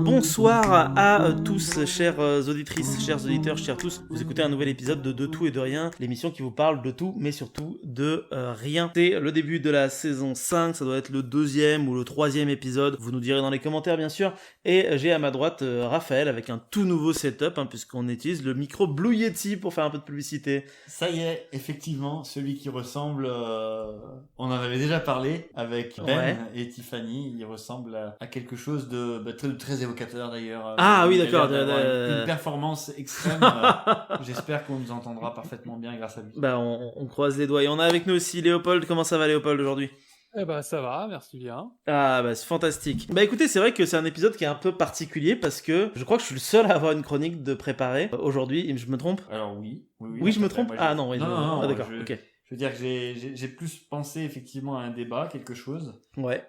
Bonsoir à tous, chères auditrices, chers auditeurs, chers tous. Vous écoutez un nouvel épisode de Tout et de Rien, l'émission qui vous parle de tout, mais surtout de rien. C'est le début de la saison 5, ça doit être le deuxième ou le troisième épisode. Vous nous direz dans les commentaires, bien sûr. Et j'ai à ma droite Raphaël avec un tout nouveau setup, puisqu'on utilise le micro Blue Yeti pour faire un peu de publicité. Ça y est, effectivement, celui qui ressemble... on en avait déjà parlé avec Ben et Tiffany. Il ressemble à quelque chose de très évocateur d'ailleurs. Oui, d'accord. Une performance extrême. J'espère qu'on nous entendra parfaitement bien grâce à lui. On croise les doigts. Et on a avec nous aussi Léopold. Comment ça va, Léopold, aujourd'hui ? Ça va, merci bien. C'est fantastique. Écoutez, c'est vrai que c'est un épisode qui est un peu particulier parce que je crois que je suis le seul à avoir une chronique de préparer aujourd'hui. Je me trompe ? Alors oui. Oui, je me trompe ? Non, d'accord, ok. Je veux dire que j'ai plus pensé effectivement à un débat, quelque chose. Ouais.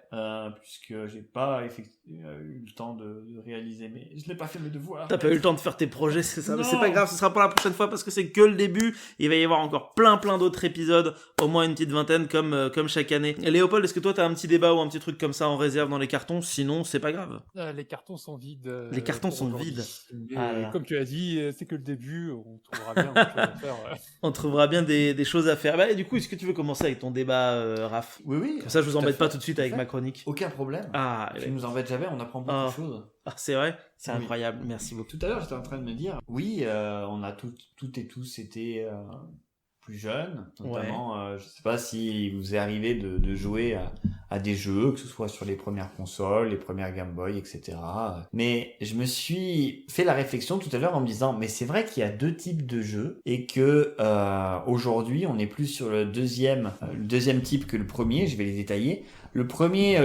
Puisque j'ai pas eu le temps de réaliser, mais je n'ai pas fait mes devoirs. T'as pas eu le temps de faire tes projets, c'est ça ? Mais c'est pas grave, ce sera pour la prochaine fois parce que c'est que le début. Il va y avoir encore plein d'autres épisodes, au moins une petite vingtaine comme chaque année. Et Léopold, est-ce que toi t'as un petit débat ou un petit truc comme ça en réserve dans les cartons ? Sinon, c'est pas grave. Les cartons sont vides. Les cartons sont vides. Comme tu as dit, c'est que le début, on trouvera bien des choses à faire. On trouvera bien des choses à faire. Et du coup, est-ce que tu veux commencer avec ton débat, Raph ? Oui. Comme ça, je vous embête pas tout de suite avec ma chronique. Aucun problème. Tu nous embêtes jamais, on apprend beaucoup de choses. C'est vrai ? C'est incroyable, merci beaucoup. Tout à l'heure, j'étais en train de me dire, on a toutes et tous été plus jeunes, notamment, je sais pas si vous est arrivé de jouer à des jeux, que ce soit sur les premières consoles, les premières Game Boy, etc. Mais je me suis fait la réflexion tout à l'heure en me disant, mais c'est vrai qu'il y a deux types de jeux et que aujourd'hui, on est plus sur le deuxième type que le premier, je vais les détailler. Le premier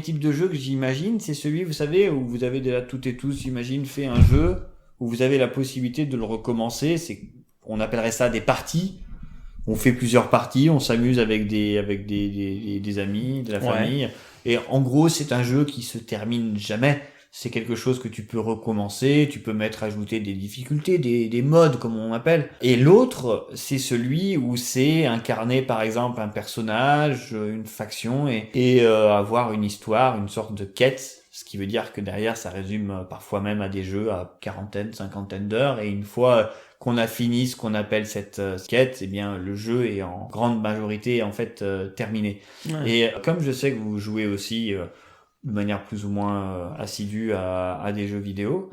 type de jeu que j'imagine, c'est celui, vous savez, où vous avez déjà toutes et tous, j'imagine, fait un jeu où vous avez la possibilité de le recommencer. On appellerait ça des parties. On fait plusieurs parties, on s'amuse avec des amis, de la famille. Et en gros, c'est un jeu qui se termine jamais. C'est quelque chose que tu peux recommencer, tu peux ajouter des difficultés, des modes comme on appelle. Et l'autre, c'est celui où c'est incarner par exemple un personnage, une faction et avoir une histoire, une sorte de quête. Ce qui veut dire que derrière, ça résume parfois même à des jeux à quarantaine, cinquantaine d'heures. Et une fois qu'on a fini ce qu'on appelle cette quête, eh bien le jeu est en grande majorité en fait terminé. Ouais. Et comme je sais que vous jouez aussi de manière plus ou moins assidue à des jeux vidéo,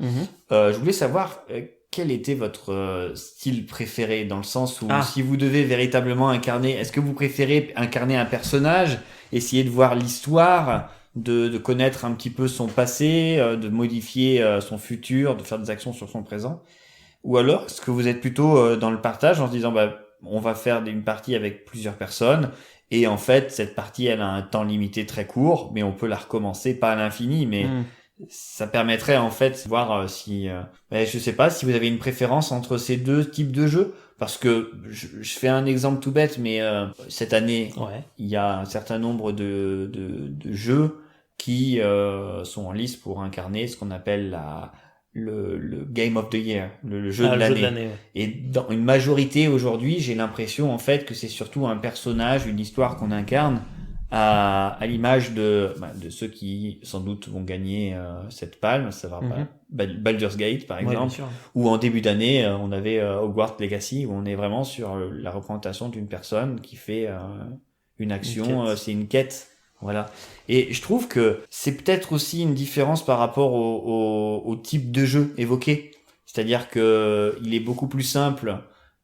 je voulais savoir quel était votre style préféré, dans le sens où si vous devez véritablement incarner, est-ce que vous préférez incarner un personnage, essayer de voir l'histoire, de connaître un petit peu son passé, de modifier son futur, de faire des actions sur son présent, ou alors est-ce que vous êtes plutôt dans le partage en se disant on va faire une partie avec plusieurs personnes et en fait cette partie elle a un temps limité très court mais on peut la recommencer pas à l'infini, mais ça permettrait en fait de voir si je sais pas si vous avez une préférence entre ces deux types de jeux, parce que je fais un exemple tout bête, mais cette année il y a un certain nombre de jeux qui sont en lice pour incarner ce qu'on appelle le Game of the Year, le jeu de l'année. Et dans une majorité aujourd'hui, j'ai l'impression en fait que c'est surtout un personnage, une histoire qu'on incarne à l'image de ceux qui sans doute vont gagner cette palme, ça va pas. Baldur's Gate par exemple, ou en début d'année on avait Hogwarts Legacy, où on est vraiment sur la représentation d'une personne qui fait une action, c'est une quête. Voilà. Et je trouve que c'est peut-être aussi une différence par rapport au type de jeu évoqué. C'est-à-dire que il est beaucoup plus simple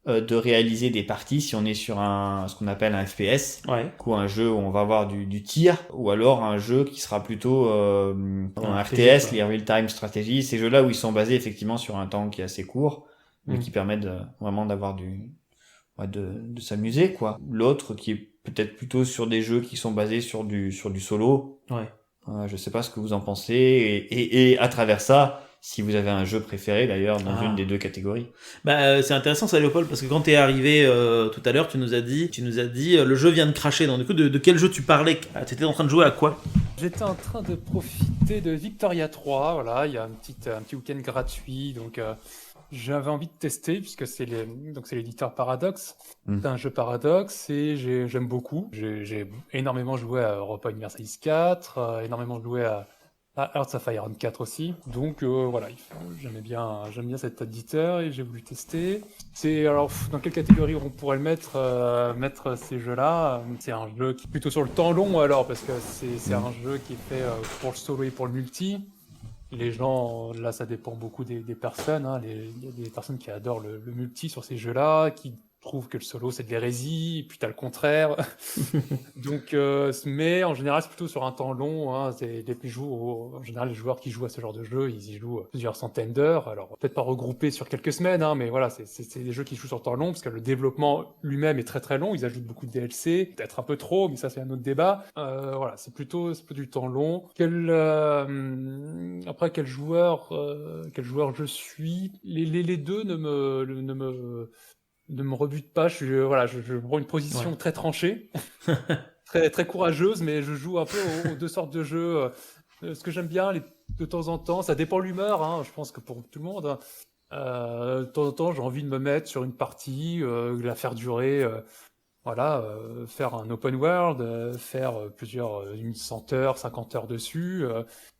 de réaliser des parties si on est sur ce qu'on appelle un FPS, ou un jeu où on va avoir du tir, ou alors un jeu qui sera plutôt un RTS, les real-time strategy, ces jeux-là où ils sont basés effectivement sur un temps qui est assez court, mais qui permettent vraiment d'avoir de s'amuser, quoi. L'autre qui est peut-être plutôt sur des jeux qui sont basés sur du solo. Je sais pas ce que vous en pensez, et à travers ça, si vous avez un jeu préféré d'ailleurs dans une des deux catégories. C'est intéressant ça, Léopold, parce que quand t'es arrivé tout à l'heure, tu nous as dit le jeu vient de cracher. Donc du coup, de quel jeu tu parlais ? T'étais en train de jouer à quoi ? J'étais en train de profiter de Victoria 3, voilà, il y a un petit week-end gratuit, donc j'avais envie de tester, puisque c'est l'éditeur Paradox. Mm. C'est un jeu Paradox et j'aime beaucoup. J'ai énormément joué à Europa Universalis 4, énormément joué à Hearts of Iron 4 aussi. Donc voilà, j'aime bien cet éditeur et j'ai voulu tester. Alors, dans quelle catégorie on pourrait le mettre ces jeux-là? C'est un jeu qui est plutôt sur le temps long alors, parce que c'est un jeu qui est fait pour le solo et pour le multi. Les gens, là, ça dépend beaucoup des personnes. Hein. Il y a des personnes qui adorent le multi sur ces jeux-là, qui trouvent que le solo, c'est de l'hérésie, et puis t'as le contraire. Donc, mais en général, c'est plutôt sur un temps long. Hein. En général, les joueurs qui jouent à ce genre de jeu, ils y jouent plusieurs centaines d'heures. Alors, peut-être pas regroupés sur quelques semaines, hein, mais voilà, c'est des jeux qui jouent sur temps long, parce que le développement lui-même est très très long. Ils ajoutent beaucoup de DLC, peut-être un peu trop, mais ça, c'est un autre débat. Voilà, c'est plutôt du temps long. Après, quel joueur je suis? Les deux ne me rebute pas. Je prends une position très tranchée, très, très courageuse, mais je joue un peu aux deux sortes de jeux. Ce que j'aime bien, de temps en temps, ça dépend de l'humeur, hein, je pense que pour tout le monde. Hein. De temps en temps, j'ai envie de me mettre sur une partie, la faire durer. Faire un open world, faire une 100 heures, 50 heures dessus,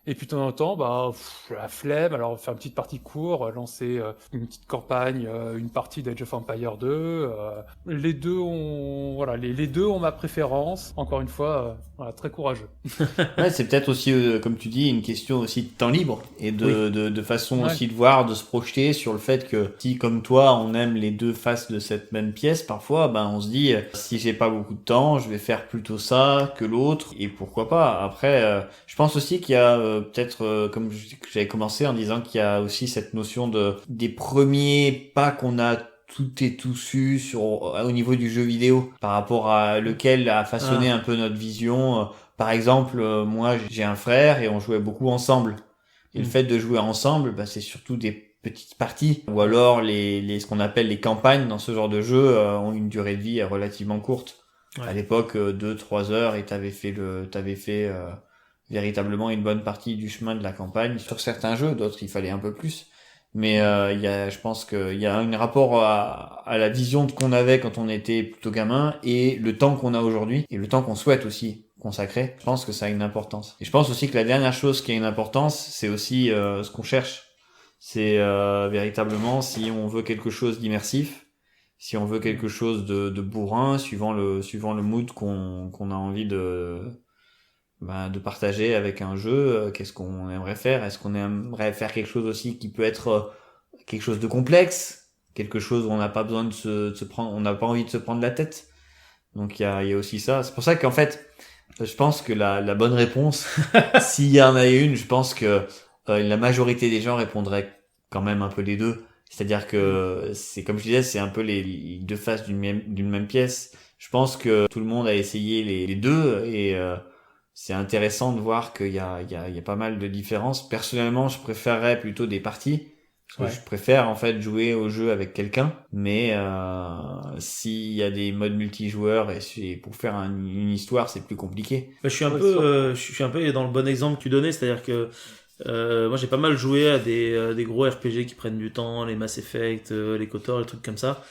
et puis de temps en temps, la flemme, alors faire une petite partie court, lancer une petite campagne, une partie d'Age of Empire 2, les deux ont ma préférence, encore une fois, très courageux. Ouais, c'est peut-être aussi, comme tu dis, une question aussi de temps libre et de façon aussi de voir, de se projeter sur le fait que si, comme toi, on aime les deux faces de cette même pièce, parfois, on se dit, si j'ai pas beaucoup de temps, je vais faire plutôt ça que l'autre, et pourquoi pas. Après, je pense aussi qu'il y a peut-être, comme j'avais commencé en disant qu'il y a aussi cette notion des premiers pas qu'on a tout et tout su au niveau du jeu vidéo, par rapport à lequel a façonné un peu notre vision. Par exemple, moi j'ai un frère et on jouait beaucoup ensemble. Et le fait de jouer ensemble, c'est surtout des petites parties, ou alors ce qu'on appelle les campagnes dans ce genre de jeu ont une durée de vie relativement courte. À l'époque, 2-3 heures, et t'avais fait véritablement une bonne partie du chemin de la campagne. Sur certains jeux, d'autres il fallait un peu plus. Mais je pense qu'il y a un rapport à la vision qu'on avait quand on était plutôt gamin et le temps qu'on a aujourd'hui et le temps qu'on souhaite aussi consacrer. Je pense que ça a une importance. Et je pense aussi que la dernière chose qui a une importance, c'est aussi ce qu'on cherche. C'est véritablement si on veut quelque chose d'immersif, si on veut quelque chose de bourrin, suivant le mood qu'on a envie de partager avec un jeu. Qu'est-ce qu'on aimerait faire? Est-ce qu'on aimerait faire quelque chose aussi qui peut être quelque chose de complexe, quelque chose où on n'a pas besoin de se prendre, on n'a pas envie de se prendre la tête. Donc il y a aussi ça. C'est pour ça qu'en fait, je pense que la bonne réponse, s'il y en a une, je pense que la majorité des gens répondraient quand même un peu les deux. C'est-à-dire que c'est comme je disais, c'est un peu les deux faces d'une même pièce. Je pense que tout le monde a essayé les deux et c'est intéressant de voir qu'il y a pas mal de différences. Personnellement, je préférerais plutôt des parties. Parce que je préfère en fait jouer au jeu avec quelqu'un. Mais s'il y a des modes multijoueurs et pour faire une histoire, c'est plus compliqué. Je suis un peu dans le bon exemple que tu donnais, c'est-à-dire que moi j'ai pas mal joué à des gros RPG qui prennent du temps, les Mass Effect, les KOTOR, les trucs comme ça.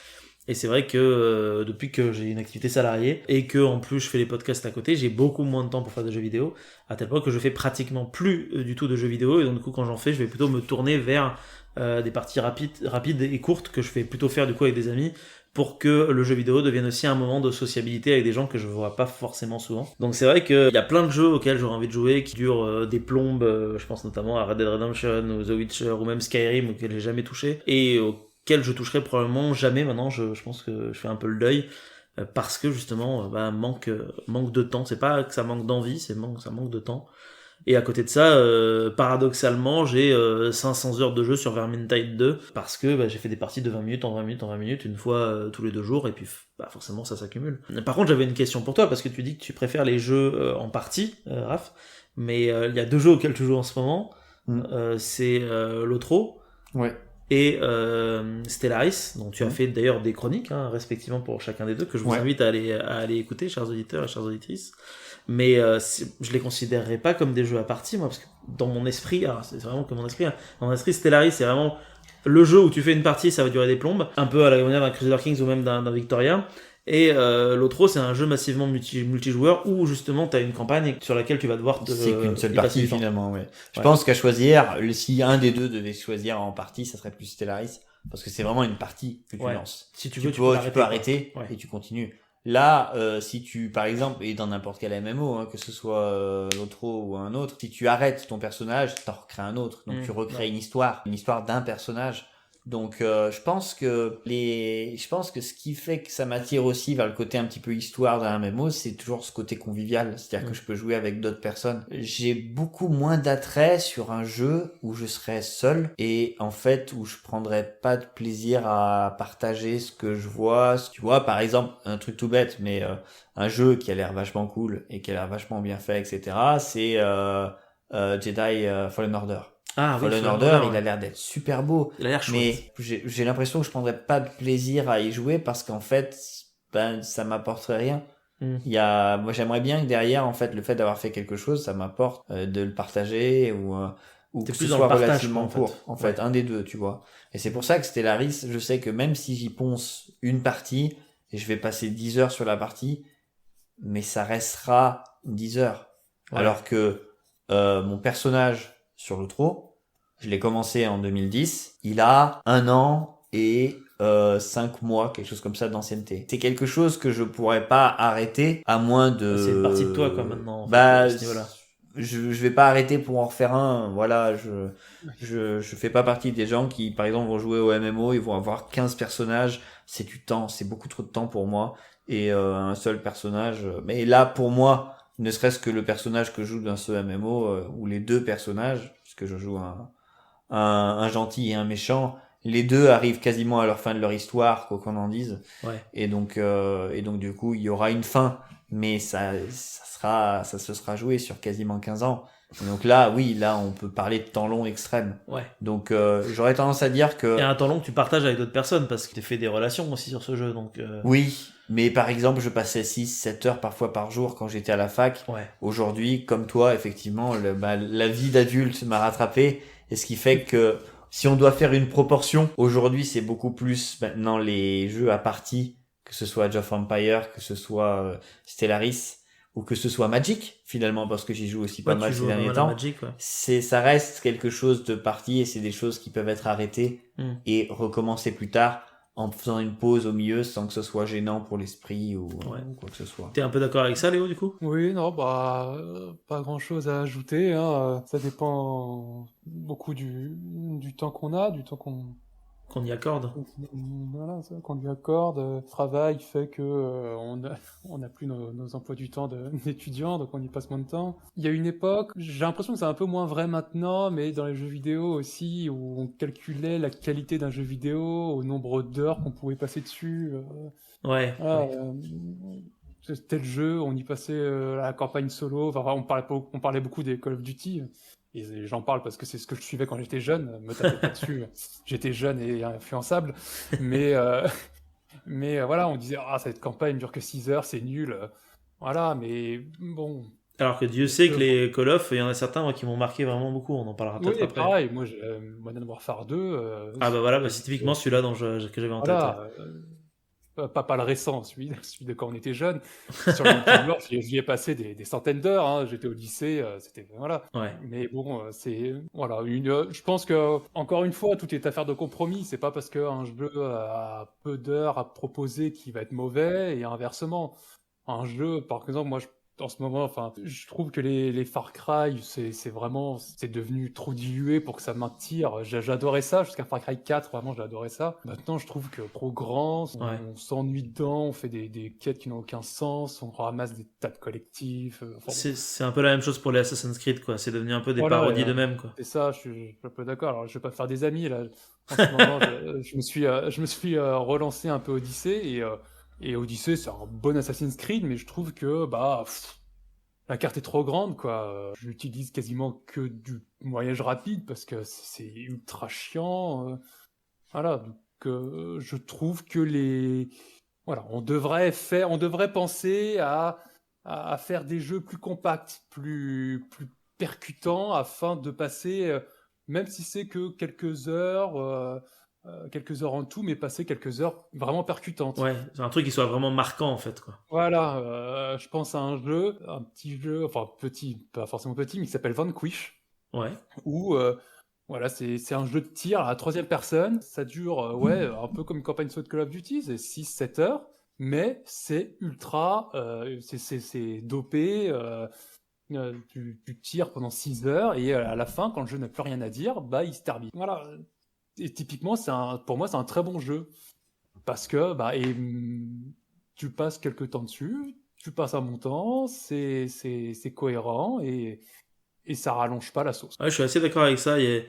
Et c'est vrai que depuis que j'ai une activité salariée et que en plus je fais les podcasts à côté, j'ai beaucoup moins de temps pour faire des jeux vidéo, à tel point que je fais pratiquement plus du tout de jeux vidéo. Et donc du coup quand j'en fais, je vais plutôt me tourner vers des parties rapides et courtes que je fais plutôt faire du coup avec des amis, pour que le jeu vidéo devienne aussi un moment de sociabilité avec des gens que je vois pas forcément souvent. Donc c'est vrai qu'il y a plein de jeux auxquels j'aurais envie de jouer qui durent des plombes, je pense notamment à Red Dead Redemption ou The Witcher ou même Skyrim, auxquels j'ai jamais touché et auxquels je toucherai probablement jamais maintenant. Je pense que je fais un peu le deuil parce que justement manque de temps. C'est pas que ça manque d'envie, ça manque de temps. Et à côté de ça, paradoxalement, j'ai 500 heures de jeu sur Vermintide 2 parce que j'ai fait des parties de 20 minutes en 20 minutes en 20 minutes, une fois tous les 2 jours, et puis forcément ça s'accumule. Par contre, j'avais une question pour toi, parce que tu dis que tu préfères les jeux en partie, Raph, mais il y a 2 jeux auxquels tu joues en ce moment, c'est Lotro et Stellaris, dont tu as fait d'ailleurs des chroniques, respectivement pour chacun des deux, que je vous invite à aller écouter, chers auditeurs et chères auditrices. Mais je les considérerais pas comme des jeux à partie, moi, parce que dans mon esprit, alors c'est vraiment que mon esprit, dans mon esprit Stellaris c'est vraiment Le jeu où tu fais une partie, ça va durer des plombes, un peu à la manière d'un Crusader Kings ou même d'un Victoria. Et l'autre, c'est un jeu massivement multijoueur où justement tu as une campagne sur laquelle tu vas devoir C'est qu'une seule y passer partie du temps. finalement, ouais. Je Ouais. pense qu'à choisir, si un des deux devait choisir en partie, ça serait plus Stellaris, parce que c'est vraiment une partie que tu Ouais. lances. Si tu Tu veux, peux arrêter quoi. Ouais. et tu continues. Là, si tu, par exemple, et dans n'importe quel MMO, hein, que ce soit l'Otro ou un autre, si tu arrêtes ton personnage, t'en recrées un autre. Donc tu recrées une histoire d'un personnage. Donc je pense que ce qui fait que ça m'attire aussi vers le côté un petit peu histoire d'un MMO, c'est toujours ce côté convivial, c'est-à-dire que je peux jouer avec d'autres personnes. J'ai beaucoup moins d'attrait sur un jeu où je serais seul et en fait où je prendrais pas de plaisir à partager ce que je vois. Tu vois, par exemple, un truc tout bête, mais un jeu qui a l'air vachement cool et qui a l'air vachement bien fait, etc. C'est Jedi Fallen Order. Ah oui, Fallen Order, il a l'air d'être super beau. Il a l'air chouette. Mais j'ai l'impression que je prendrais pas de plaisir à y jouer parce qu'en fait, ça m'apporterait rien. Moi j'aimerais bien que derrière, en fait, le fait d'avoir fait quelque chose, ça m'apporte de le partager ou que ce soit relativement court. En fait, un des deux, tu vois. Et c'est pour ça que Stellaris, je sais que même si j'y ponce une partie et je vais passer 10 heures sur la partie, mais ça restera 10 heures. Ouais. Alors que mon personnage sur l'Outro, je l'ai commencé en 2010. Il a 1 an et 5 mois, quelque chose comme ça d'ancienneté. C'est quelque chose que je pourrais pas arrêter à moins de... C'est une partie de toi, quoi, maintenant. À ce niveau-là. Je vais pas arrêter pour en refaire un. Voilà, je fais pas partie des gens qui, par exemple, vont jouer au MMO, ils vont avoir 15 personnages. C'est du temps, c'est beaucoup trop de temps pour moi. Et un seul personnage. Mais là, pour moi, ne serait-ce que le personnage que je joue dans ce MMO, ou les deux personnages, puisque je joue un gentil et un méchant, les deux arrivent quasiment à leur fin de leur histoire, quoi qu'on en dise. Ouais. Et donc du coup, il y aura une fin, mais ça se sera joué sur quasiment 15 ans. Et donc là, on peut parler de temps long extrême. Ouais. Donc j'aurais tendance à dire que... Et un temps long que tu partages avec d'autres personnes, parce que tu fais des relations aussi sur ce jeu, donc... Oui, mais par exemple, je passais 6-7 heures parfois par jour quand j'étais à la fac. Ouais. Aujourd'hui, comme toi, effectivement, la vie d'adulte m'a rattrapé. Et ce qui fait que si on doit faire une proportion, aujourd'hui c'est beaucoup plus maintenant les jeux à partie, que ce soit Age of Empires, que ce soit Stellaris, ou que ce soit Magic, finalement, parce que j'y joue aussi pas mal ces derniers temps. Magic, ouais. Ça reste quelque chose de partie et c'est des choses qui peuvent être arrêtées et recommencer plus tard en faisant une pause au milieu sans que ce soit gênant pour l'esprit ou quoi que ce soit. T'es un peu d'accord avec ça, Léo, du coup ? Oui, non, pas grand chose à ajouter, hein. Ça dépend beaucoup du temps qu'on a, du temps qu'on y accorde. Voilà, qu'on lui accorde. Le travail fait que on n'a plus nos emplois du temps d'étudiants, donc on y passe moins de temps. Il y a une époque, j'ai l'impression que c'est un peu moins vrai maintenant, mais dans les jeux vidéo aussi, où on calculait la qualité d'un jeu vidéo au nombre d'heures qu'on pouvait passer dessus. Tel jeu, on y passait la campagne solo. Enfin, on parlait beaucoup des Call of Duty. Et j'en parle parce que c'est ce que je suivais quand j'étais jeune. Me tapez pas dessus. J'étais jeune et influençable. Mais voilà, on disait cette campagne dure que 6 heures, c'est nul. Voilà, mais bon. Alors que Dieu sait que les Call of, il y en a certains moi, qui m'ont marqué vraiment beaucoup. On en parlera peut-être après. Pareil. Moi, Modern Warfare 2. C'est typiquement celui-là que j'avais en tête. Pas le récent, celui de quand on était jeune. Sur le multijoueur, j'y ai passé des centaines d'heures. Hein. J'étais au lycée, c'était voilà. Ouais. Mais bon, c'est voilà. Je pense que encore une fois, tout est affaire de compromis. C'est pas parce qu'un jeu a peu d'heures à proposer qu'il va être mauvais et inversement. Un jeu, par exemple, moi, en ce moment, je trouve que les Far Cry, c'est devenu trop dilué pour que ça m'attire. J'adorais ça jusqu'à Far Cry 4, vraiment, j'adorais ça. Maintenant, je trouve que trop grand, on s'ennuie dedans, on fait des quêtes qui n'ont aucun sens, on ramasse des tas de collectifs. C'est un peu la même chose pour les Assassin's Creed, quoi. C'est devenu un peu des parodies d'eux-mêmes, quoi. C'est ça, je suis un peu d'accord. Alors, je vais pas faire des amis, là. En ce moment, je me suis relancé un peu Odyssey et Odyssey, c'est un bon Assassin's Creed, mais je trouve que la carte est trop grande, quoi. J'utilise quasiment que du voyage rapide parce que c'est ultra chiant. Voilà, donc je trouve que on devrait penser à faire des jeux plus compacts, plus percutants, afin de passer même si c'est que quelques heures en tout, mais passer quelques heures vraiment percutantes. Ouais, c'est un truc qui soit vraiment marquant en fait, quoi. Voilà, je pense à un petit jeu, enfin petit, pas forcément petit, mais qui s'appelle Vanquish, Ouais. où voilà, c'est un jeu de tir à la troisième personne. Ça dure, un peu comme une campagne de Call of Duty, c'est 6-7 heures, mais c'est ultra, c'est dopé. Tu tires pendant 6 heures et à la fin, quand le jeu n'a plus rien à dire, bah il se termine. Voilà. Et typiquement, pour moi, c'est un très bon jeu parce que tu passes quelques temps dessus, tu passes un bon temps, c'est cohérent et ça rallonge pas la sauce. Ouais, je suis assez d'accord avec ça. Il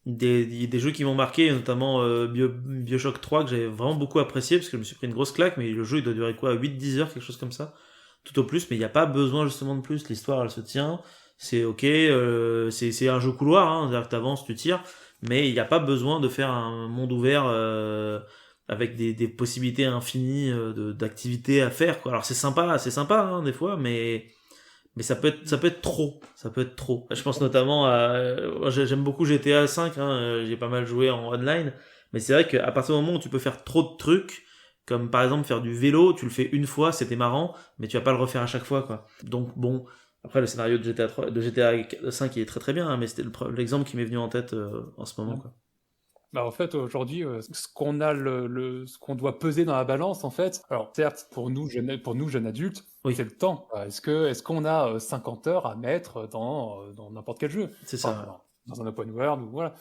y a des jeux qui m'ont marqué, notamment Bioshock 3, que j'avais vraiment beaucoup apprécié, parce que je me suis pris une grosse claque, mais le jeu il doit durer quoi, 8-10 heures, quelque chose comme ça, tout au plus, mais il n'y a pas besoin justement de plus, l'histoire elle se tient, c'est ok, c'est un jeu couloir, hein, c'est-à-dire que t'avances, tu tires, mais il n'y a pas besoin de faire un monde ouvert avec des possibilités infinies d'activités à faire, quoi. Alors c'est sympa, hein, des fois, mais ça peut être trop. Ça peut être trop. Je pense notamment à. J'aime beaucoup GTA 5, hein, j'ai pas mal joué en online. Mais c'est vrai qu'à partir du moment où tu peux faire trop de trucs, comme par exemple faire du vélo, tu le fais une fois, c'était marrant, mais tu vas pas le refaire à chaque fois, quoi. Donc bon. Après, le scénario de GTA 3, de GTA 5 il est très très bien, hein, mais c'était l'exemple qui m'est venu en tête en ce moment, quoi. Bah en fait, aujourd'hui, ce qu'on a ce qu'on doit peser dans la balance, en fait, alors certes, pour nous, jeunes adultes, Oui. c'est le temps. Est-ce qu'on a 50 heures à mettre dans n'importe quel jeu? C'est Enfin, ça. dans un open world, ou voilà.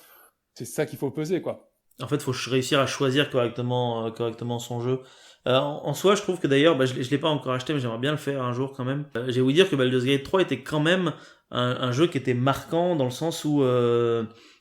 C'est ça qu'il faut peser, quoi. En fait, il faut réussir à choisir correctement son jeu. En soi, je trouve que d'ailleurs, je l'ai pas encore acheté, mais j'aimerais bien le faire un jour quand même. J'ai ouï dire que Baldur's Gate 3 était quand même un jeu qui était marquant dans le sens où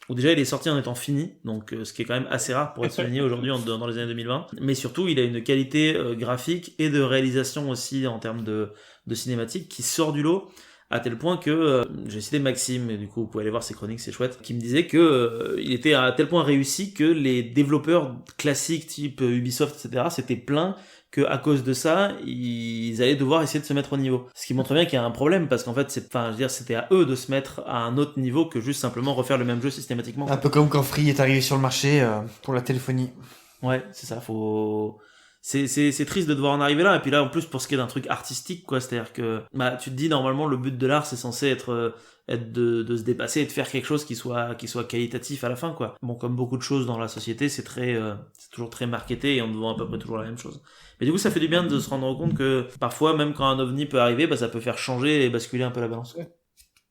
déjà il est sorti en étant fini, donc ce qui est quand même assez rare pour être souligné aujourd'hui dans les années 2020. Mais surtout, il a une qualité graphique et de réalisation aussi en termes de cinématique qui sort du lot. À tel point que j'ai cité Maxime, et du coup vous pouvez aller voir ses chroniques, c'est chouette, qui me disait que il était à tel point réussi que les développeurs classiques type Ubisoft, etc., s'étaient plaints que à cause de ça, ils allaient devoir essayer de se mettre au niveau. Ce qui montre bien qu'il y a un problème, parce qu'en fait, c'était à eux de se mettre à un autre niveau que juste simplement refaire le même jeu systématiquement. Un peu comme quand Free est arrivé sur le marché pour la téléphonie. Ouais, c'est ça, c'est triste de devoir en arriver là, et puis là en plus pour ce qui est d'un truc artistique, quoi, c'est-à-dire que tu te dis normalement le but de l'art c'est censé être de se dépasser et de faire quelque chose qui soit qualitatif à la fin, quoi. Bon, comme beaucoup de choses dans la société, c'est toujours très marketé et on vend à peu près toujours la même chose. Mais du coup ça fait du bien de se rendre compte que parfois même quand un ovni peut arriver, ça peut faire changer et basculer un peu la balance. Ouais.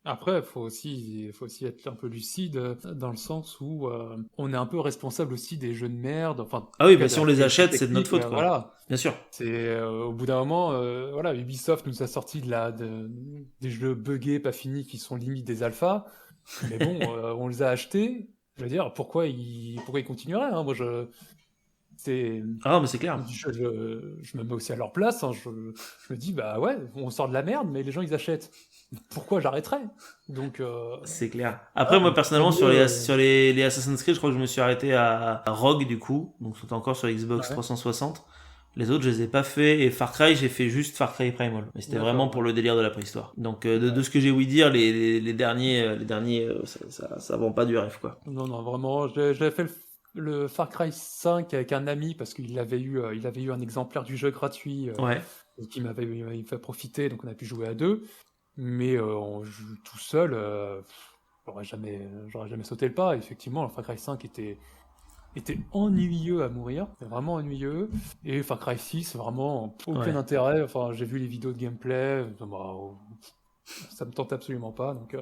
Après, il faut aussi être un peu lucide dans le sens où on est un peu responsable aussi des jeux de merde. Enfin, ah oui, si on les achète, c'est de notre faute, quoi. Voilà. Bien sûr. C'est au bout d'un moment, voilà, Ubisoft nous a sorti des jeux buggés, pas finis, qui sont limite des alphas. Mais bon, on les a achetés. Je veux dire, pourquoi ils continueraient, hein? Moi, mais c'est clair. Je me mets aussi à leur place, hein. Je me dis, bah ouais, on sort de la merde, mais les gens ils achètent. Pourquoi j'arrêterais? Donc c'est clair. Après, moi personnellement, sur les Assassin's Creed, je crois que je me suis arrêté à Rogue du coup, donc c'était encore sur Xbox 360. Les autres, je les ai pas fait, et Far Cry, j'ai fait juste Far Cry Primal. Mais c'était vraiment pour le délire de la préhistoire. Donc de ce que j'ai ouï dire, les derniers, ça vend pas du rêve, quoi. Non, vraiment, j'avais fait le Far Cry 5 avec un ami parce qu'il avait eu un exemplaire du jeu gratuit qui m'avait fait profiter, donc on a pu jouer à deux. Mais on joue tout seul, j'aurais jamais sauté le pas. Effectivement, le Far Cry 5 était ennuyeux à mourir, vraiment ennuyeux. Et Far Cry 6, vraiment aucun intérêt. Enfin, j'ai vu les vidéos de gameplay, ça me tente absolument pas. Donc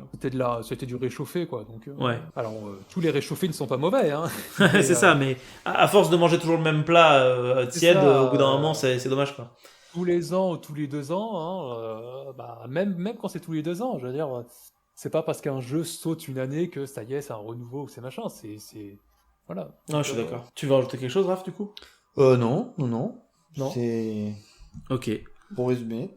c'était du réchauffé, quoi. Donc alors tous les réchauffés ne sont pas mauvais, hein. C'est ça, mais à force de manger toujours le même plat tiède, au bout d'un moment, c'est dommage, quoi. Tous les ans ou tous les 2 ans, hein, même quand c'est tous les 2 ans, je veux dire, c'est pas parce qu'un jeu saute une année que ça y est, c'est un renouveau ou c'est machin, c'est voilà. Non, je suis d'accord. Tu veux rajouter quelque chose, Raph, du coup? Non. C'est... Ok. Pour résumer.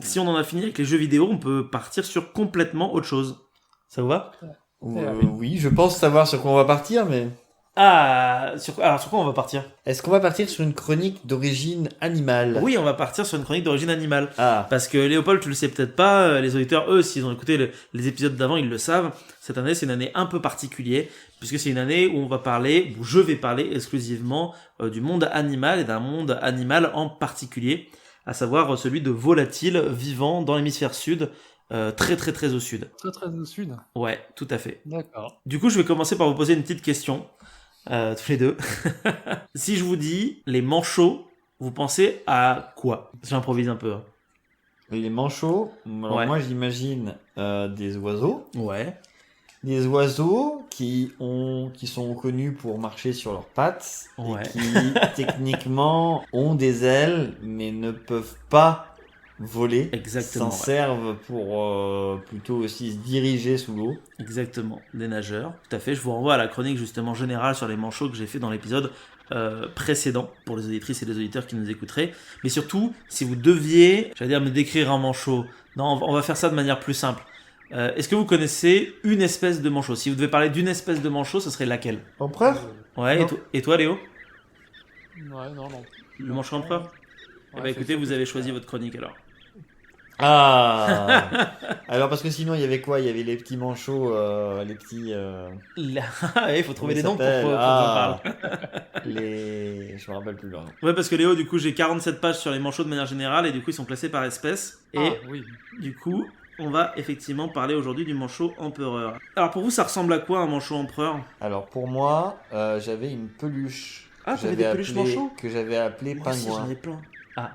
Si on en a fini avec les jeux vidéo, on peut partir sur complètement autre chose. Ça vous va? Oui, je pense savoir sur quoi on va partir, mais... Ah, alors sur quoi on va partir? Est-ce qu'on va partir sur une chronique d'origine animale? Oui, on va partir sur une chronique d'origine animale. Ah, Parce que Léopold, tu le sais peut-être pas, les auditeurs, eux, s'ils ont écouté les épisodes d'avant, ils le savent. Cette année, c'est une année un peu particulière, puisque c'est une année où je vais parler exclusivement du monde animal et d'un monde animal en particulier, à savoir celui de volatiles vivant dans l'hémisphère sud, très très très au sud. Très très au sud. Ouais, tout à fait. D'accord. Du coup, je vais commencer par vous poser une petite question, tous les deux. Si je vous dis les manchots, vous pensez à quoi? J'improvise un peu. Hein. les manchots, alors Ouais. moi j'imagine des oiseaux. Ouais. Des oiseaux qui sont connus pour marcher sur leurs pattes Ouais. et qui techniquement ont des ailes mais ne peuvent pas voler. Exactement, S'en ouais. servent pour plutôt aussi se diriger sous l'eau. Exactement, des nageurs. Tout à fait, je vous renvoie à la chronique justement générale sur les manchots que j'ai fait dans l'épisode précédent pour les auditrices et les auditeurs qui nous écouteraient. Mais surtout, si vous deviez, j'allais dire me décrire un manchot, non, on va faire ça de manière plus simple. Est-ce que vous connaissez une espèce de manchot? Si vous devez parler d'une espèce de manchot, ce serait laquelle? Empereur? Ouais, Non. et toi Léo? Ouais, non. Le manchot empereur? Eh ben écoutez, vous avez choisi votre chronique alors. Ah. Alors parce que sinon il y avait quoi? Il y avait les petits manchots, les petits... Là, il faut trouver des comment noms pour ils qu'on s'appellent? en parle. Je me rappelle plus leur nom. Ouais, parce que Léo, du coup, j'ai 47 pages sur les manchots de manière générale et du coup, ils sont classés par espèce. Et Ah, oui. du coup, on va effectivement parler aujourd'hui du manchot empereur. Alors pour vous, ça ressemble à quoi un manchot empereur? Alors pour moi, j'avais une peluche Ah, que t'avais des peluches manchots? que j'avais appelée Moi aussi, j'en pingouin. avais plein. Ah,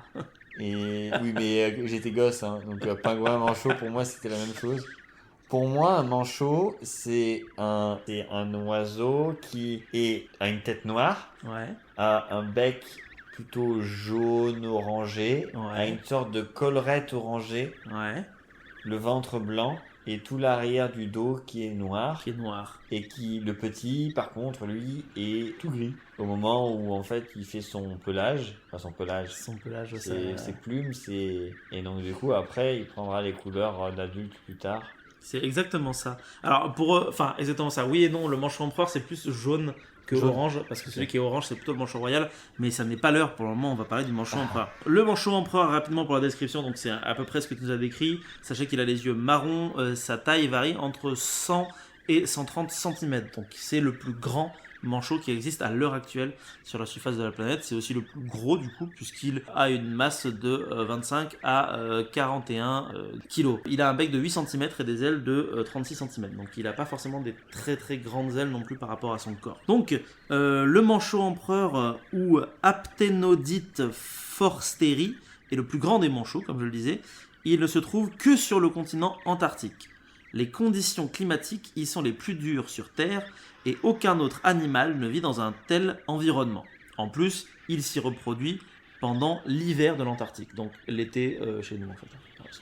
Et oui, mais j'étais gosse, hein, donc pingouin, manchot, pour moi c'était la même chose. Pour moi, un manchot, c'est un oiseau qui a une tête noire, ouais. a un bec plutôt jaune orangé, Ouais. a une sorte de collerette orangée, Ouais. le ventre blanc et tout l'arrière du dos qui est noir. Qui est noir. Et qui, le petit, par contre, lui, est tout gris. Au moment où, en fait, il fait son pelage, enfin son pelage, Son pelage, ça... ses plumes, et donc, du coup, après, il prendra les couleurs d'adulte plus tard. C'est exactement ça. Alors, enfin, exactement ça. Oui et non, le manchot empereur, c'est plus jaune que Jaune. orange, parce que celui qui est orange, c'est plutôt le manchot royal, mais ça n'est pas l'heure. Pour le moment, on va parler du manchot empereur. Le manchot empereur, rapidement pour la description, donc c'est à peu près ce que tu nous as décrit. Sachez qu'il a les yeux marrons, sa taille varie entre 100 et 130 cm. Donc, c'est le plus grand manchot qui existe à l'heure actuelle sur la surface de la planète. C'est aussi le plus gros du coup puisqu'il a une masse de 25 à 41 kilos. Il a un bec de 8 cm et des ailes de 36 cm. Donc il n'a pas forcément des très très grandes ailes non plus par rapport à son corps. Donc le manchot empereur ou Apténodite forsteri est le plus grand des manchots comme je le disais. Il ne se trouve que sur le continent antarctique. Les conditions climatiques y sont les plus dures sur Terre et aucun autre animal ne vit dans un tel environnement. En plus, il s'y reproduit pendant l'hiver de l'Antarctique, donc l'été chez nous en fait.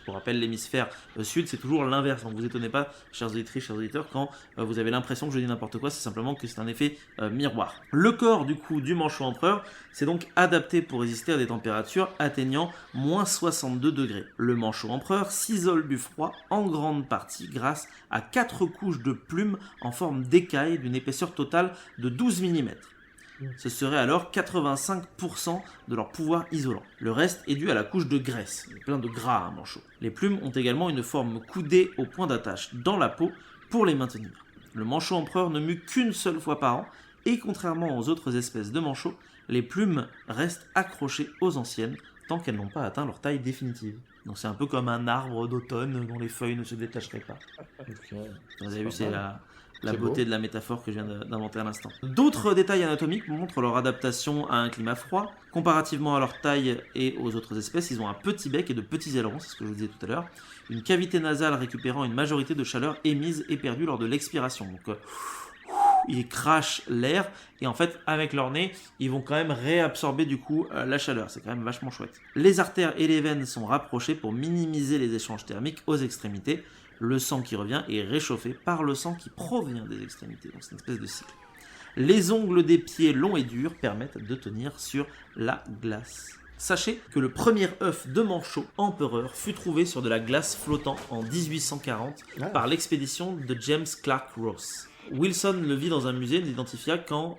Pour rappel, l'hémisphère sud, c'est toujours l'inverse, donc vous étonnez pas, chers auditrices, chers auditeurs, quand vous avez l'impression que je dis n'importe quoi, c'est simplement que c'est un effet miroir. Le corps du coup du manchot empereur, c'est donc adapté pour résister à des températures atteignant moins 62 degrés. Le manchot empereur s'isole du froid en grande partie grâce à 4 couches de plumes en forme d'écailles d'une épaisseur totale de 12 mm. Ce serait alors 85% de leur pouvoir isolant. Le reste est dû à la couche de graisse, il y a plein de gras à un manchot. Les plumes ont également une forme coudée au point d'attache dans la peau pour les maintenir. Le manchot empereur ne mue qu'une seule fois par an et contrairement aux autres espèces de manchots, les plumes restent accrochées aux anciennes tant qu'elles n'ont pas atteint leur taille définitive. Donc c'est un peu comme un arbre d'automne dont les feuilles ne se détacheraient pas. Vous avez vu, c'est la C'est beauté beau. de la métaphore que je viens d'inventer à l'instant. D'autres détails anatomiques montrent leur adaptation à un climat froid. Comparativement à leur taille et aux autres espèces, ils ont un petit bec et de petits ailerons, c'est ce que je vous disais tout à l'heure. Une cavité nasale récupérant une majorité de chaleur émise et perdue lors de l'expiration. Donc ils crachent l'air et en fait avec leur nez ils vont quand même réabsorber du coup la chaleur, c'est quand même vachement chouette. Les artères et les veines sont rapprochées pour minimiser les échanges thermiques aux extrémités. Le sang qui revient est réchauffé par le sang qui provient des extrémités, donc c'est une espèce de cycle. Les ongles des pieds longs et durs permettent de tenir sur la glace. Sachez que le premier œuf de manchot empereur fut trouvé sur de la glace flottant en 1840 par l'expédition de James Clark Ross. Wilson le vit dans un musée, ne l'identifia qu'en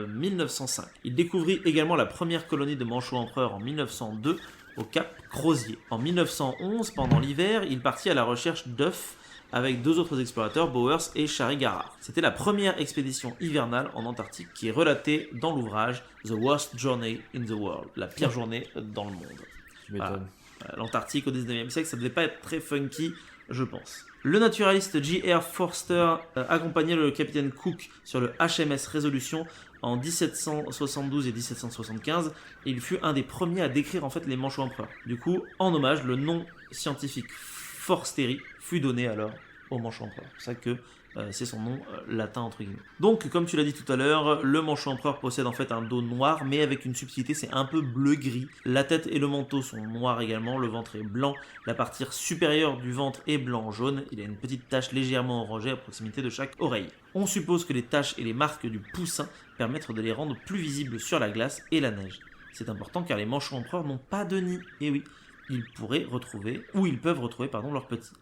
1905. Il découvrit également la première colonie de manchots empereurs en 1902 au Cap Crozier. En 1911, pendant l'hiver, il partit à la recherche d'œufs avec 2 autres explorateurs, Bowers et Shari-Garrard. C'était la première expédition hivernale en Antarctique qui est relatée dans l'ouvrage The Worst Journey in the World, la pire journée dans le monde. Je m'étonne. L'Antarctique au 19e siècle, ça devait pas être très funky, je pense. Le naturaliste J.R. Forster accompagnait le capitaine Cook sur le HMS Resolution en 1772 et 1775, et il fut un des premiers à décrire en fait les manchots empereurs. Du coup, en hommage, le nom scientifique Forsteri fut donné alors au manchot empereur. C'est ça que c'est son nom latin entre guillemets. Donc, comme tu l'as dit tout à l'heure, le manchot empereur possède en fait un dos noir, mais avec une subtilité, c'est un peu bleu-gris. La tête et le manteau sont noirs également, le ventre est blanc, la partie supérieure du ventre est blanc-jaune, il a une petite tache légèrement orangée à proximité de chaque oreille. On suppose que les taches et les marques du poussin permettent de les rendre plus visibles sur la glace et la neige. C'est important car les manchots empereurs n'ont pas de nid, et oui, ils peuvent retrouver leurs petits.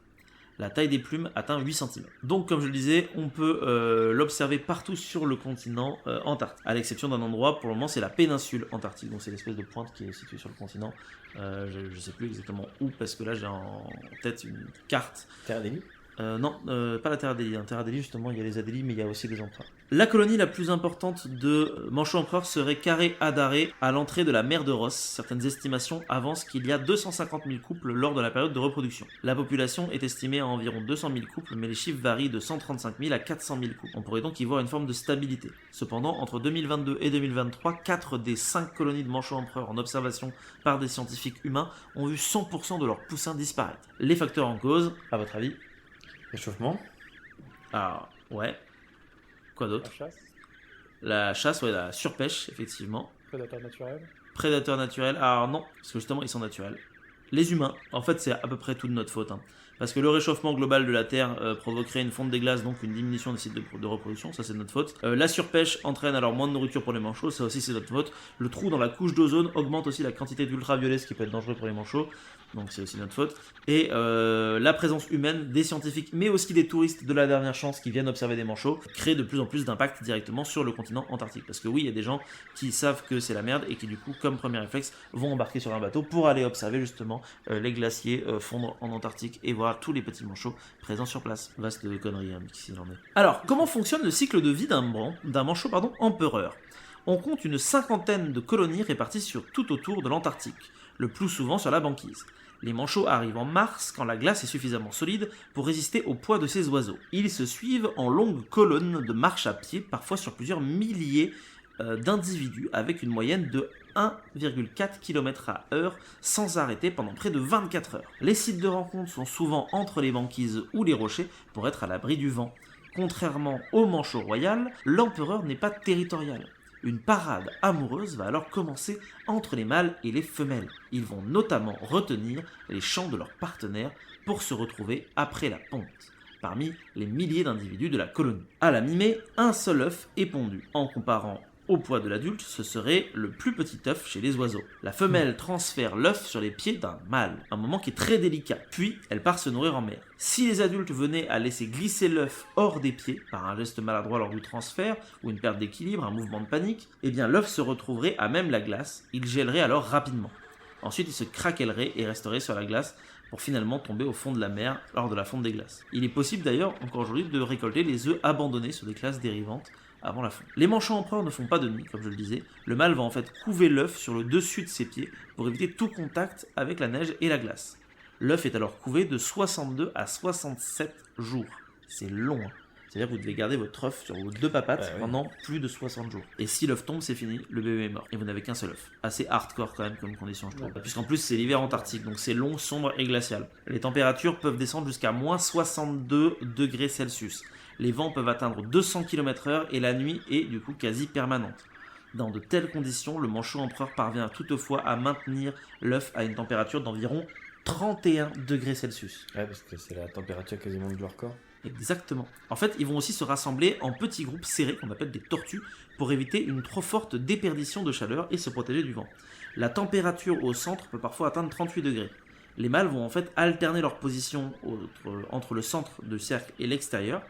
La taille des plumes atteint 8 cm. Donc, comme je le disais, on peut l'observer partout sur le continent antarctique. À l'exception d'un endroit, pour le moment, c'est la péninsule antarctique. Donc, c'est l'espèce de pointe qui est située sur le continent. Je ne sais plus exactement où, parce que là, j'ai en tête une carte. Terre d'Élie ? Non, pas la Terre Adélie. Terre Adélie, justement, il y a les Adélie, mais il y a aussi les empereurs. La colonie la plus importante de manchots empereurs serait Carré Adaré, à l'entrée de la mer de Ross. Certaines estimations avancent qu'il y a 250 000 couples lors de la période de reproduction. La population est estimée à environ 200 000 couples, mais les chiffres varient de 135 000 à 400 000 couples. On pourrait donc y voir une forme de stabilité. Cependant, entre 2022 et 2023, 4 des 5 colonies de manchots empereurs en observation par des scientifiques humains ont vu 100% de leurs poussins disparaître. Les facteurs en cause, à votre avis? Réchauffement ? Ah, ouais. Quoi d'autre? La chasse, La chasse, ouais, la surpêche, effectivement. prédateur naturel. Prédateurs naturels, alors non, parce que justement, ils sont naturels. Les humains, en fait, c'est à peu près tout de notre faute. Parce que le réchauffement global de la Terre provoquerait une fonte des glaces, donc une diminution des sites de reproduction, ça c'est de notre faute. La surpêche entraîne alors moins de nourriture pour les manchots, ça aussi c'est de notre faute. Le trou dans la couche d'ozone augmente aussi la quantité d'ultraviolet, ce qui peut être dangereux pour les manchots, donc c'est aussi notre faute. Et la présence humaine des scientifiques, mais aussi des touristes de la dernière chance qui viennent observer des manchots, crée de plus en plus d'impact directement sur le continent antarctique. Parce que oui, il y a des gens qui savent que c'est la merde et qui du coup, comme premier réflexe, vont embarquer sur un bateau pour aller observer justement les glaciers fondre en Antarctique et voir tous les petits manchots présents sur place. Vaste connerie, s'il en est. Alors, comment fonctionne le cycle de vie d'un manchot empereur? On compte une 50aine de colonies réparties tout autour de l'Antarctique, le plus souvent sur la banquise. Les manchots arrivent en mars quand la glace est suffisamment solide pour résister au poids de ces oiseaux. Ils se suivent en longues colonnes de marche à pied, parfois sur plusieurs milliers d'individus, avec une moyenne de 1,4 km/h sans arrêter pendant près de 24 heures. Les sites de rencontre sont souvent entre les banquises ou les rochers pour être à l'abri du vent. Contrairement au manchot royal, l'empereur n'est pas territorial. Une parade amoureuse va alors commencer entre les mâles et les femelles. Ils vont notamment retenir les chants de leurs partenaires pour se retrouver après la ponte, parmi les milliers d'individus de la colonie. À la mi-mai, un seul œuf est pondu. En comparant au poids de l'adulte, ce serait le plus petit œuf chez les oiseaux. La femelle transfère l'œuf sur les pieds d'un mâle, un moment qui est très délicat, puis elle part se nourrir en mer. Si les adultes venaient à laisser glisser l'œuf hors des pieds, par un geste maladroit lors du transfert, ou une perte d'équilibre, un mouvement de panique, eh bien l'œuf se retrouverait à même la glace, il gèlerait alors rapidement. Ensuite il se craquellerait et resterait sur la glace, pour finalement tomber au fond de la mer lors de la fonte des glaces. Il est possible d'ailleurs, encore aujourd'hui, de récolter les œufs abandonnés sur des classes dérivantes, avant la fonte. Les manchots empereurs ne font pas de nid, comme je le disais. Le mâle va en fait couver l'œuf sur le dessus de ses pieds pour éviter tout contact avec la neige et la glace. L'œuf est alors couvé de 62 à 67 jours. C'est long. C'est-à-dire que vous devez garder votre œuf sur vos 2 papates pendant plus de 60 jours. Et si l'œuf tombe, c'est fini, le bébé est mort. Et vous n'avez qu'un seul œuf. Assez hardcore quand même comme condition, je trouve. Puisqu'en plus, c'est l'hiver antarctique, donc c'est long, sombre et glacial. Les températures peuvent descendre jusqu'à moins 62 degrés Celsius. Les vents peuvent atteindre 200 km/h et la nuit est du coup quasi permanente. Dans de telles conditions, le manchot empereur parvient toutefois à maintenir l'œuf à une température d'environ 31 degrés Celsius. Ouais, parce que c'est la température quasiment du leur corps. Exactement. En fait, ils vont aussi se rassembler en petits groupes serrés, qu'on appelle des tortues, pour éviter une trop forte déperdition de chaleur et se protéger du vent. La température au centre peut parfois atteindre 38 degrés. Les mâles vont en fait alterner leur position entre le centre du cercle et l'extérieur.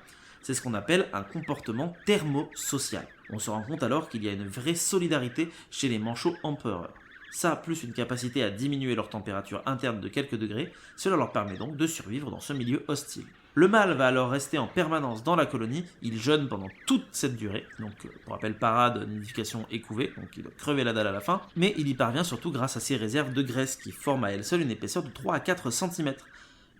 C'est ce qu'on appelle un comportement thermosocial. On se rend compte alors qu'il y a une vraie solidarité chez les manchots empereurs. Ça, plus une capacité à diminuer leur température interne de quelques degrés, cela leur permet donc de survivre dans ce milieu hostile. Le mâle va alors rester en permanence dans la colonie, il jeûne pendant toute cette durée, donc pour rappel parade, nidification et couvée, donc il doit crever la dalle à la fin, mais il y parvient surtout grâce à ses réserves de graisse qui forment à elles seules une épaisseur de 3 à 4 cm.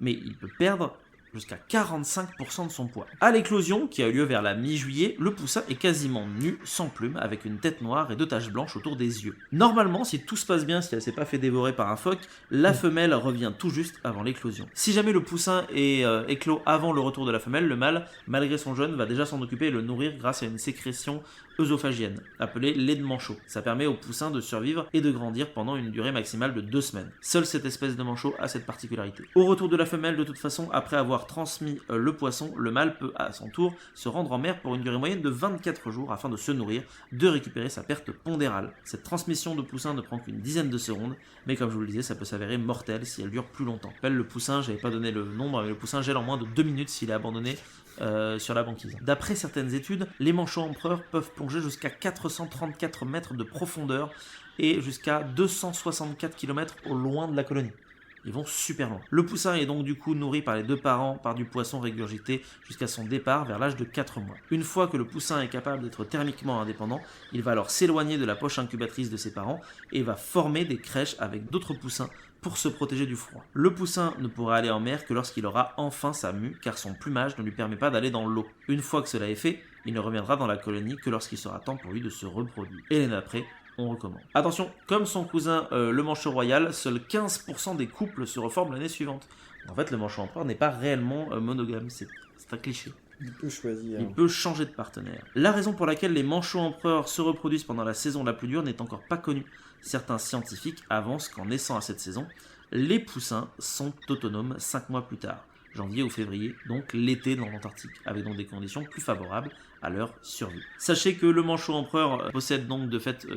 Mais il peut perdre jusqu'à 45% de son poids. À l'éclosion, qui a eu lieu vers la mi-juillet, le poussin est quasiment nu, sans plumes, avec une tête noire et 2 taches blanches autour des yeux. Normalement, si tout se passe bien, si elle s'est pas fait dévorer par un phoque, la femelle revient tout juste avant l'éclosion. Si jamais le poussin est éclos avant le retour de la femelle, le mâle, malgré son jeûne, va déjà s'en occuper et le nourrir grâce à une sécrétion œsophagienne, appelée lait de manchot. Ça permet au poussin de survivre et de grandir pendant une durée maximale de 2 semaines. Seule cette espèce de manchot a cette particularité. Au retour de la femelle, de toute façon, après avoir transmis le poisson, le mâle peut à son tour se rendre en mer pour une durée moyenne de 24 jours afin de se nourrir, de récupérer sa perte pondérale. Cette transmission de poussin ne prend qu'une dizaine de secondes, mais comme je vous le disais, ça peut s'avérer mortel si elle dure plus longtemps. Le poussin, j'avais pas donné le nombre, mais le poussin gèle en moins de 2 minutes s'il est abandonné sur la banquise. D'après certaines études, les manchots empereurs peuvent plonger jusqu'à 434 mètres de profondeur et jusqu'à 264 km au loin de la colonie. Ils vont super loin. Le poussin est donc du coup nourri par les 2 parents par du poisson régurgité jusqu'à son départ vers l'âge de 4 mois. Une fois que le poussin est capable d'être thermiquement indépendant, il va alors s'éloigner de la poche incubatrice de ses parents et va former des crèches avec d'autres poussins pour se protéger du froid. Le poussin ne pourra aller en mer que lorsqu'il aura enfin sa mue, car son plumage ne lui permet pas d'aller dans l'eau. Une fois que cela est fait, il ne reviendra dans la colonie que lorsqu'il sera temps pour lui de se reproduire. Et l'année d'après, on recommande. Attention, comme son cousin le manchot royal, seuls 15% des couples se reforment l'année suivante. En fait, le manchot empereur n'est pas réellement monogame, c'est un cliché. Il peut choisir. Il peut changer de partenaire. La raison pour laquelle les manchots empereurs se reproduisent pendant la saison la plus dure n'est encore pas connue. Certains scientifiques avancent qu'en naissant à cette saison, les poussins sont autonomes 5 mois plus tard, janvier ou février, donc l'été dans l'Antarctique, avec donc des conditions plus favorables à leur survie. Sachez que le manchot empereur possède donc de fait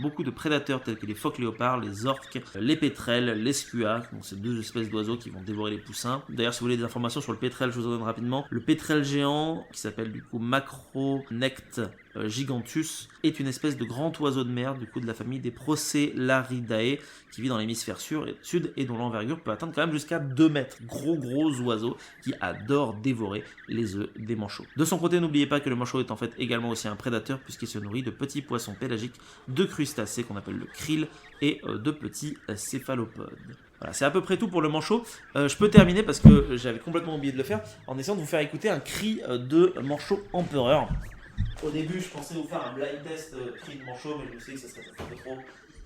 beaucoup de prédateurs tels que les phoques léopards, les orques, les pétrels, les skuas, donc ces 2 espèces d'oiseaux qui vont dévorer les poussins. D'ailleurs, si vous voulez des informations sur le pétrel, je vous en donne rapidement. Le pétrel géant, qui s'appelle du coup Macronectes gigantus, est une espèce de grand oiseau de mer du coup de la famille des Procellaridae qui vit dans l'hémisphère sud et dont l'envergure peut atteindre quand même jusqu'à 2 mètres. Gros oiseau qui adore dévorer les œufs des manchots. De son côté, n'oubliez pas que le manchot est en fait également aussi un prédateur puisqu'il se nourrit de petits poissons pélagiques, de crustacés qu'on appelle le krill et de petits céphalopodes. Voilà, c'est à peu près tout pour le manchot. Je peux terminer parce que j'avais complètement oublié de le faire en essayant de vous faire écouter un cri de manchot empereur. Au début, je pensais vous faire un blind test cri de manchot, mais je me suis dit que ça serait un peu trop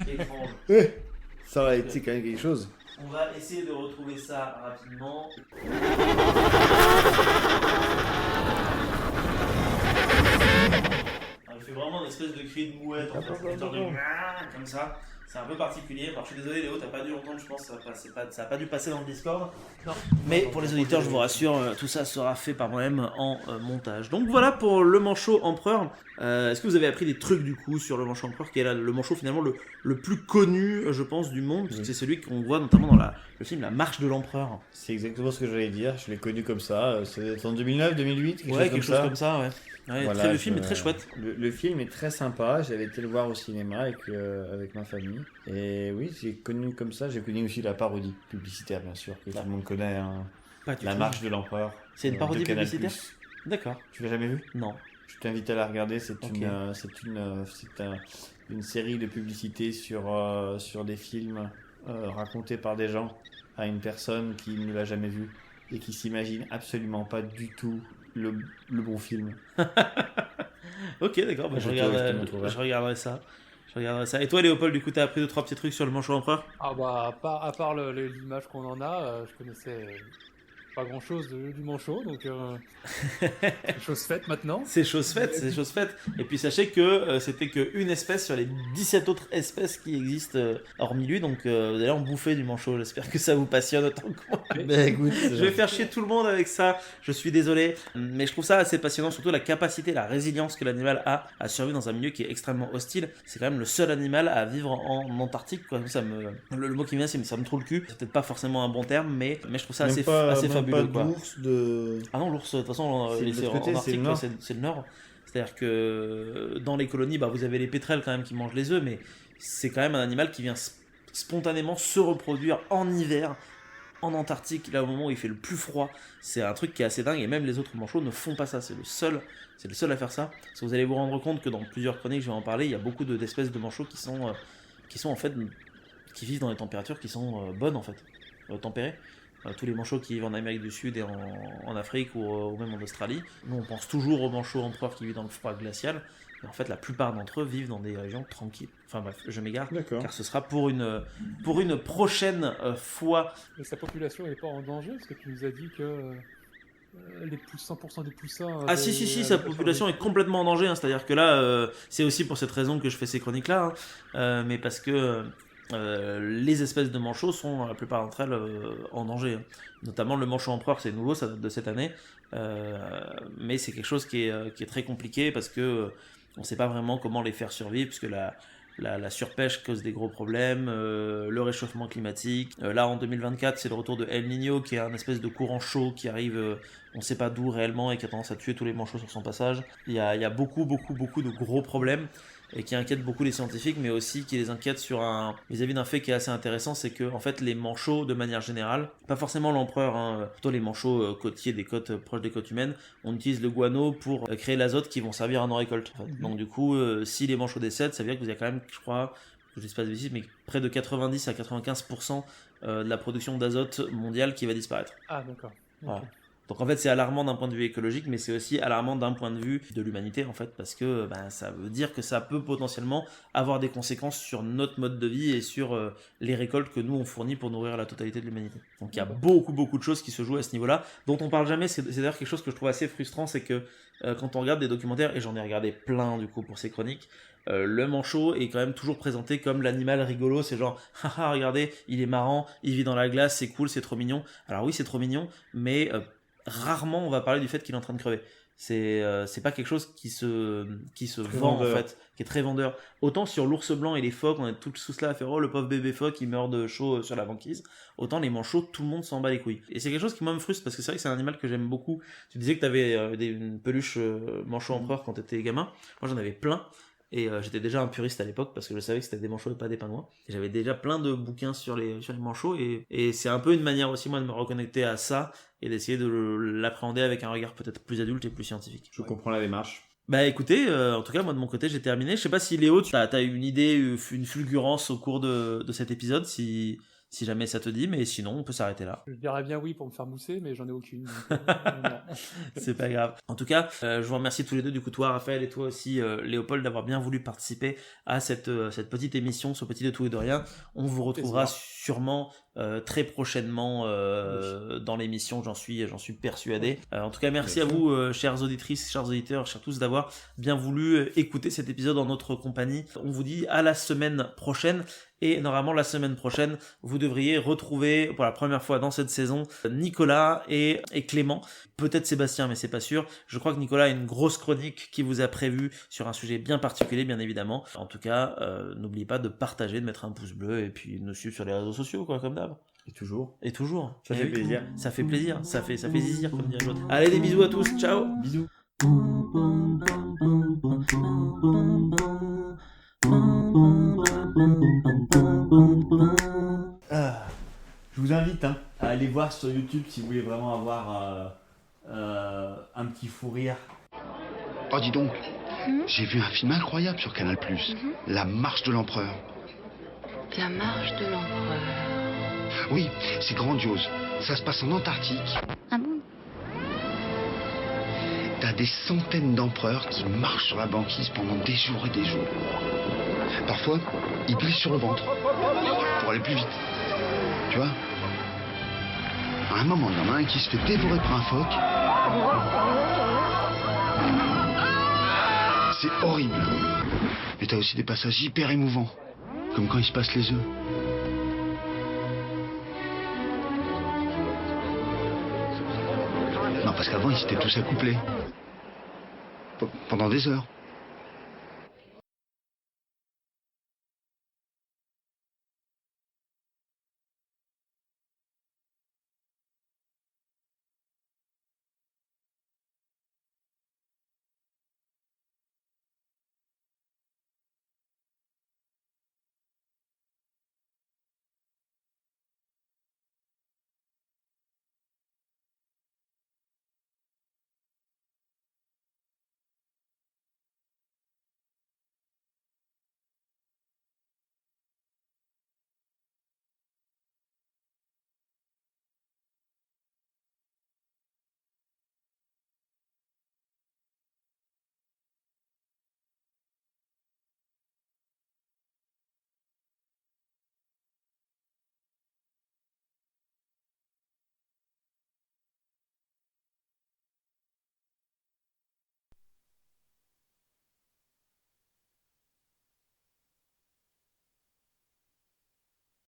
étrange. Ça aurait été quand même quelque chose. On va essayer de retrouver ça rapidement. Il fait vraiment une espèce de cri de mouette, en fait, comme ça. C'est un peu particulier. Alors, je suis désolé, Léo, t'as pas dû entendre, je pense, ça a pas dû passer dans le Discord. Non. Mais pour les auditeurs, je vous rassure, tout ça sera fait par moi-même en montage. Donc voilà pour le manchot empereur. Est-ce que vous avez appris des trucs du coup sur le manchot empereur, qui est là, le manchot finalement le plus connu, je pense, du monde, puisque c'est celui qu'on voit notamment dans le film La Marche de l'Empereur. C'est exactement ce que j'allais dire. Je l'ai connu comme ça. C'est en 2009, 2008, quelque chose comme ça, ouais. Ouais, voilà, le film est très chouette. Le film est très sympa. J'avais été le voir au cinéma avec ma famille. Et oui, j'ai connu comme ça. J'ai connu aussi la parodie publicitaire, bien sûr, que tout le monde connaît. Hein. La Marche de l'Empereur. C'est une parodie publicitaire ? D'accord. Tu l'as jamais vue ? Non. Je t'invite à la regarder. C'est une série de publicités sur des films racontés par des gens à une personne qui ne l'a jamais vu et qui s'imagine absolument pas du tout le bon film. Ok, d'accord, je regarderai ça. Et toi, Léopold, du coup, t'as appris 2-3 petits trucs sur le manchot empereur ? Ah bah, à part l'image qu'on en a, je connaissais pas grand chose du manchot, donc c'est chose faite maintenant. C'est chose faite. Et puis sachez que c'était qu'une espèce sur les 17 autres espèces qui existent hormis lui, donc d'ailleurs on bouffait du manchot. J'espère que ça vous passionne autant que moi. Mais écoute, je vais faire chier tout le monde avec ça, je suis désolé, mais je trouve ça assez passionnant, surtout la capacité, la résilience que l'animal a à survivre dans un milieu qui est extrêmement hostile. C'est quand même le seul animal à vivre en Antarctique, quoi. Le mot qui me vient, c'est ça me trouve le cul. C'est peut-être pas forcément un bon terme, mais je trouve ça assez fabuleux. fabuleux, pas quoi. d'ours, de... Ah non, l'ours, de toute façon, C'est de c'est l'autre côté, en c'est le Arctique, nord. c'est le nord. C'est-à-dire que dans les colonies, bah, vous avez les pétrels quand même qui mangent les œufs, mais c'est quand même un animal qui vient spontanément se reproduire en hiver, en Antarctique, là au moment où il fait le plus froid. C'est un truc qui est assez dingue, et même les autres manchots ne font pas ça. C'est le seul à faire ça. Parce que vous allez vous rendre compte que dans plusieurs chroniques, je vais en parler, il y a beaucoup d'espèces de manchots qui sont en fait, qui vivent dans des températures qui sont bonnes en fait, tempérées. Tous les manchots qui vivent en Amérique du Sud et en Afrique ou même en Australie. Nous, on pense toujours aux manchots empereurs qui vivent dans le froid glacial. Et en fait, la plupart d'entre eux vivent dans des régions tranquilles. Enfin bref, je m'égare, D'accord. car ce sera pour une prochaine fois. Mais sa population n'est pas en danger, parce que tu nous as dit que les 100% des poussins... Ah si, sa population est complètement en danger. Hein. C'est-à-dire que là, c'est aussi pour cette raison que je fais ces chroniques-là. Hein. Mais parce que les espèces de manchots sont, la plupart d'entre elles, en danger. Hein. Notamment le manchot empereur, c'est nouveau, ça date de cette année. Mais c'est quelque chose qui est très compliqué parce que on ne sait pas vraiment comment les faire survivre, puisque la surpêche cause des gros problèmes, le réchauffement climatique. Là, en 2024, c'est le retour de El Niño, qui est un espèce de courant chaud qui arrive, on ne sait pas d'où réellement, et qui a tendance à tuer tous les manchots sur son passage. Il y a beaucoup de gros problèmes, et qui inquiète beaucoup les scientifiques, mais aussi qui les inquiète vis-à-vis d'un fait qui est assez intéressant, c'est que en fait les manchots de manière générale, pas forcément l'empereur, hein, plutôt les manchots côtiers des côtes proches des côtes humaines, on utilise le guano pour créer l'azote qui vont servir à nos récoltes. En fait. Donc du coup, si les manchots décèdent, ça veut dire que vous avez quand même, je crois, je ne dis pas de bêtises, mais près de 90 à 95% de la production d'azote mondiale qui va disparaître. Ah d'accord. Voilà. Ok. Donc en fait c'est alarmant d'un point de vue écologique, mais c'est aussi alarmant d'un point de vue de l'humanité en fait, parce que ça veut dire que ça peut potentiellement avoir des conséquences sur notre mode de vie et sur les récoltes que nous on fournit pour nourrir la totalité de l'humanité. Donc il y a beaucoup de choses qui se jouent à ce niveau-là, dont on parle jamais. C'est d'ailleurs quelque chose que je trouve assez frustrant, c'est que quand on regarde des documentaires, et j'en ai regardé plein du coup pour ces chroniques, le manchot est quand même toujours présenté comme l'animal rigolo, c'est genre haha regardez, il est marrant, il vit dans la glace, c'est cool, c'est trop mignon. Alors oui c'est trop mignon, mais rarement on va parler du fait qu'il est en train de crever. C'est pas quelque chose qui se vend vendeur. en fait, qui est très vendeur. Autant sur l'ours blanc et les phoques, on est tous là à faire oh le pauvre bébé phoque il meurt de chaud sur la banquise. Autant les manchots, tout le monde s'en bat les couilles. Et c'est quelque chose qui moi me frustre parce que c'est vrai que c'est un animal que j'aime beaucoup. Tu disais que t'avais une peluche manchot empereur quand t'étais gamin. Moi j'en avais plein. Et j'étais déjà un puriste à l'époque parce que je savais que c'était des manchots et pas des pingouins. Et j'avais déjà plein de bouquins sur les manchots et c'est un peu une manière aussi moi de me reconnecter à ça et d'essayer de l'appréhender avec un regard peut-être plus adulte et plus scientifique. Je comprends la démarche. Bah écoutez, en tout cas moi de mon côté j'ai terminé. Je sais pas si Léo, t'as eu une idée, une fulgurance au cours de cet épisode, si jamais ça te dit, mais sinon on peut s'arrêter là. Je dirais bien oui pour me faire mousser, mais j'en ai aucune. Donc, non. C'est pas grave. En tout cas, je vous remercie tous les deux, du coup toi Raphaël et toi aussi Léopold, d'avoir bien voulu participer à cette petite émission, ce petit de tout et de rien. On vous retrouvera sûrement très prochainement dans l'émission, j'en suis persuadé. En tout cas, merci à vous, chères auditrices, chers auditeurs, chers tous, d'avoir bien voulu écouter cet épisode en notre compagnie. On vous dit à la semaine prochaine. Et normalement, la semaine prochaine, vous devriez retrouver pour la première fois dans cette saison Nicolas et Clément. Peut-être Sébastien, mais c'est pas sûr. Je crois que Nicolas a une grosse chronique qui vous a prévue sur un sujet bien particulier, bien évidemment. En tout cas, n'oubliez pas de partager, de mettre un pouce bleu et puis de nous suivre sur les réseaux sociaux, quoi, comme d'hab. Et toujours. Et toujours. Ça fait plaisir. Ça fait plaisir. Ça fait zizir, comme dirait l'autre. Allez, des bisous à tous. Ciao. Bisous. Je vous invite à aller voir sur YouTube si vous voulez vraiment avoir un petit fou rire. Oh, dis donc, j'ai vu un film incroyable sur Canal+, La Marche de l'Empereur. La marche de l'empereur. Oui, c'est grandiose. Ça se passe en Antarctique. Ah bon? T'as des centaines d'empereurs qui marchent sur la banquise pendant des jours et des jours. Parfois, ils glissent sur le ventre pour aller plus vite. Tu vois? À un moment, il y en a un qui se fait dévorer par un phoque. C'est horrible. Mais t'as aussi des passages hyper émouvants, comme quand il se passe les œufs. Non, parce qu'avant, ils s'étaient tous accouplés. Pendant des heures.